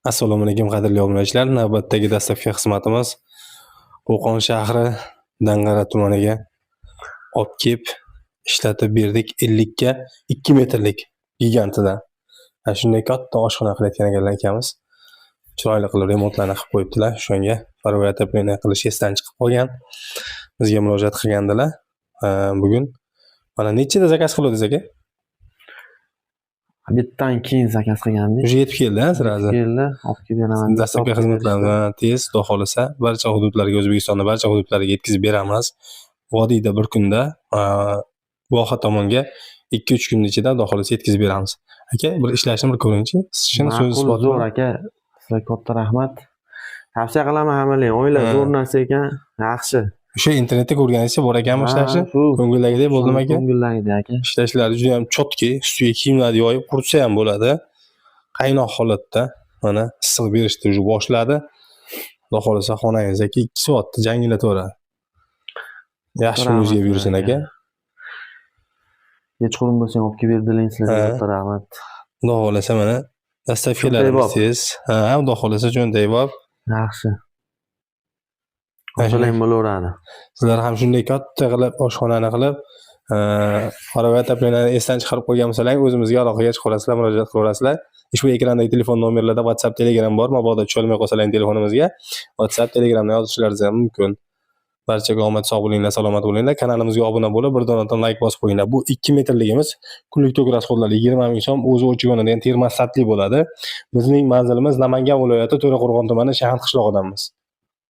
Assalomu alaykum qadrli obunachilar. Navbatdagi dastlabki xizmatimiz Qo'qon shahri Dang'ara tumaniga olib kelib ishlatib berdik 50 ga 2 metrlik gigantidan. Ana shunday katta oshxona qilayotgan ekanlar akamiz. Chiroyli qilib remontlarni qilib qo'yibdilar. Shunga parvoy отопление qilish esdan chiqib qolgan. Bizga murojaat qilgandilar. Bugun mana nechida zakaz qildingiz aka? Bittan keyin zakaz qilgandik. Уже yetib keldi, sirazi. Keldi, olib kelib beraman. Dastlabki xizmatlarni tez, xudo xolasa, barcha hududlarga, O'zbekistonning barcha hududlariga yetkazib beramiz. Vodiyda bir kunda, Voha tomonga 2-3 kun ichida xudo xolasa yetkazib beramiz. Aka, bir ishlashni bir ko'ring-chi. Sizning so'z isboti zo'r aka. Sizlarga katta rahmat. Tavsiya qilaman hammalarga. O'ylar zo'r narsa ekan, yaxshi. O'sha internetda ko'rganingizcha bor ekanmi ishlashi? Ko'ngildagidek bo'ldimi aka? Ko'ngildagidek aka. Ishlashlari juda ham chotki, ustiga kiyimlarni yoyib quritsa ham bo'ladi. Qaynoq holatda mana issiq berishni уже boshladi. Xudo xolasa xonangiz aka 2 soatda jangilataveradi. Yaxshi o'ziga buyursin aka. Kechqurun bo'lsa olib kelib berdilar sizlarga katta rahmat. Xudo xolasa mana dastavkalarimiz, xudo xolasa jo'nday bor. Yaxshi. Qo'shiling bo'laveradi. Sizlar ham shunday katta qilib oshxonani qilib, parvoy отоплениeni esdan chiqarib qo'ygan bo'lsalaring, o'zimizga aloqaga chiqarasizlar, murojaat qilasizlar. Ushbu ekrandagi telefon nomerlarda WhatsApp, Telegram bor. Mabodo tusha olmay qolsalaring telefonimizga WhatsApp, Telegramdan yozishlaringiz ham mumkin. Barchaga omad, sog' bo'linglar, salomat bo'linglar. Kanalimizga obuna bo'lib, bir donadan like bosib qo'yinglar. Bu 2 metrligimiz kunlik tok rasxodlari 20 ming so'm, o'zi o'chib yonadigan termosatli bo'ladi. Bizning manzilimiz Namangan viloyati To'raqo'rg'on tumani Shahar qishlog'idamiz.